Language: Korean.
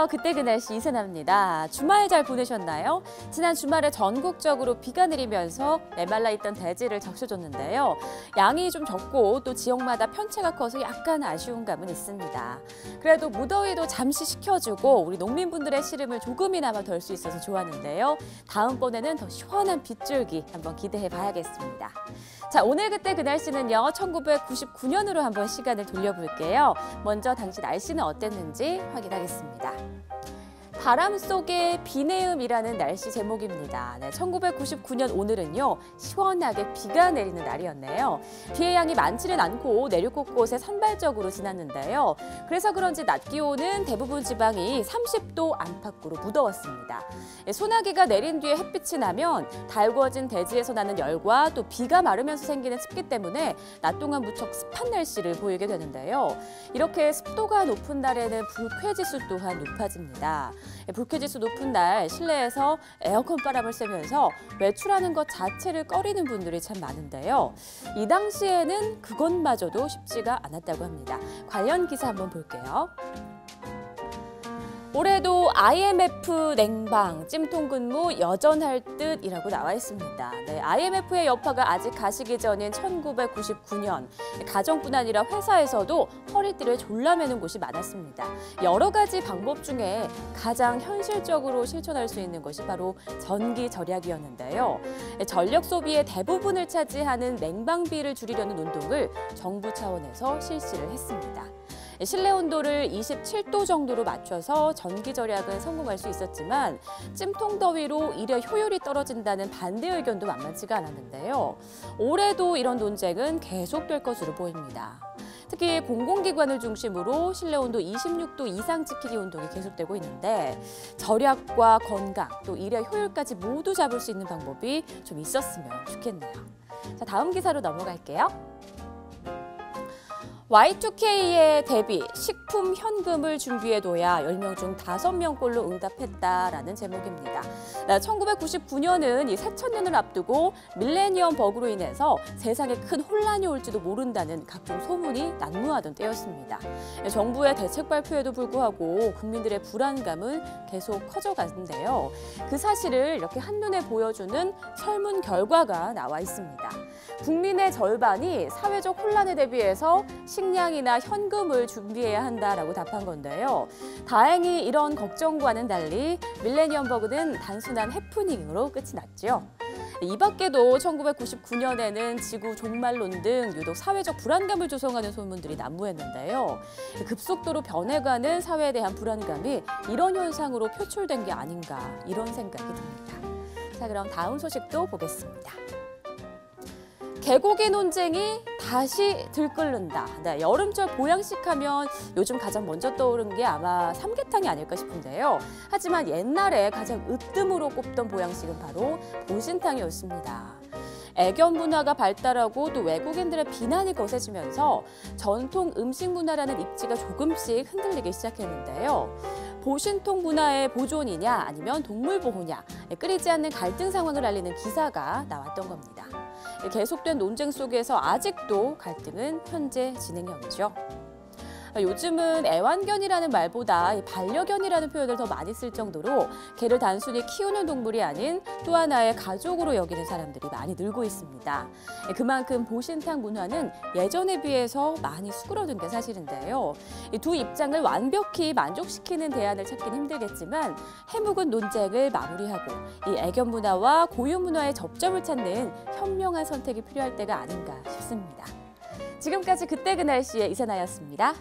안녕하세요. 그때 그 날씨 이세나입니다. 주말 잘 보내셨나요? 지난 주말에 전국적으로 비가 내리면서 메말라 있던 대지를 적셔줬는데요. 양이 좀 적고 또 지역마다 편차가 커서 약간 아쉬운 감은 있습니다. 그래도 무더위도 잠시 식혀주고 우리 농민분들의 시름을 조금이나마 덜 수 있어서 좋았는데요. 다음번에는 더 시원한 빗줄기 한번 기대해 봐야겠습니다. 자, 오늘 그때 그 날씨는요. 1999년으로 한번 시간을 돌려볼게요. 먼저 당시 날씨는 어땠는지 확인하겠습니다. 바람 속의 비내음이라는 날씨 제목입니다. 1999년 오늘은요, 시원하게 비가 내리는 날이었네요. 비의 양이 많지는 않고 내륙 곳곳에 산발적으로 지났는데요. 그래서 그런지 낮 기온은 대부분 지방이 30도 안팎으로 무더웠습니다. 소나기가 내린 뒤에 햇빛이 나면 달구어진 대지에서 나는 열과 또 비가 마르면서 생기는 습기 때문에 낮 동안 무척 습한 날씨를 보이게 되는데요. 이렇게 습도가 높은 날에는 불쾌지수 또한 높아집니다. 불쾌지수 높은 날 실내에서 에어컨 바람을 쐬면서 외출하는 것 자체를 꺼리는 분들이 참 많은데요. 이 당시에는 그것마저도 쉽지가 않았다고 합니다. 관련 기사 한번 볼게요. 올해도 IMF 냉방, 찜통 근무 여전할 듯이라고 나와 있습니다. IMF의 여파가 아직 가시기 전인 1999년, 가정뿐 아니라 회사에서도 허리띠를 졸라매는 곳이 많았습니다. 여러 가지 방법 중에 가장 현실적으로 실천할 수 있는 것이 바로 전기 절약이었는데요. 전력 소비의 대부분을 차지하는 냉방비를 줄이려는 운동을 정부 차원에서 실시를 했습니다. 실내 온도를 27도 정도로 맞춰서 전기 절약은 성공할 수 있었지만 찜통 더위로 일의 효율이 떨어진다는 반대 의견도 만만치가 않았는데요. 올해도 이런 논쟁은 계속될 것으로 보입니다. 특히 공공기관을 중심으로 실내 온도 26도 이상 지키기 운동이 계속되고 있는데 절약과 건강, 또 일의 효율까지 모두 잡을 수 있는 방법이 좀 있었으면 좋겠네요. 자, 다음 기사로 넘어갈게요. Y2K에 대비 식품 현금을 준비해둬야 10명 중 5명꼴로 응답했다라는 제목입니다. 1999년은 이 새천년을 앞두고 밀레니엄 버그로 인해서 세상에 큰 혼란이 올지도 모른다는 각종 소문이 난무하던 때였습니다. 정부의 대책 발표에도 불구하고 국민들의 불안감은 계속 커져가는데요. 그 사실을 이렇게 한눈에 보여주는 설문 결과가 나와 있습니다. 국민의 절반이 사회적 혼란에 대비해서 식량이나 현금을 준비해야 한다라고 답한 건데요. 다행히 이런 걱정과는 달리 밀레니엄 버그는 단순한 해프닝으로 끝이 났죠. 이 밖에도 1999년에는 지구 종말론 등 유독 사회적 불안감을 조성하는 소문들이 난무했는데요. 급속도로 변해가는 사회에 대한 불안감이 이런 현상으로 표출된 게 아닌가 이런 생각이 듭니다. 자, 그럼 다음 소식도 보겠습니다. 개고기 논쟁이 다시 들끓는다. 여름철 보양식 하면 요즘 가장 먼저 떠오른 게 아마 삼계탕이 아닐까 싶은데요. 하지만 옛날에 가장 으뜸으로 꼽던 보양식은 바로 보신탕이었습니다. 애견 문화가 발달하고 또 외국인들의 비난이 거세지면서 전통 음식 문화라는 입지가 조금씩 흔들리기 시작했는데요. 보신통 문화의 보존이냐 아니면 동물 보호냐, 끓이지 않는 갈등 상황을 알리는 기사가 나왔던 겁니다. 계속된 논쟁 속에서 아직도 갈등은 현재 진행형이죠. 요즘은 애완견이라는 말보다 반려견이라는 표현을 더 많이 쓸 정도로 개를 단순히 키우는 동물이 아닌 또 하나의 가족으로 여기는 사람들이 많이 늘고 있습니다. 그만큼 보신탕 문화는 예전에 비해서 많이 수그러든 게 사실인데요. 이 두 입장을 완벽히 만족시키는 대안을 찾긴 힘들겠지만 해묵은 논쟁을 마무리하고 이 애견 문화와 고유 문화의 접점을 찾는 현명한 선택이 필요할 때가 아닌가 싶습니다. 지금까지 그때 그 날씨의 이세나였습니다.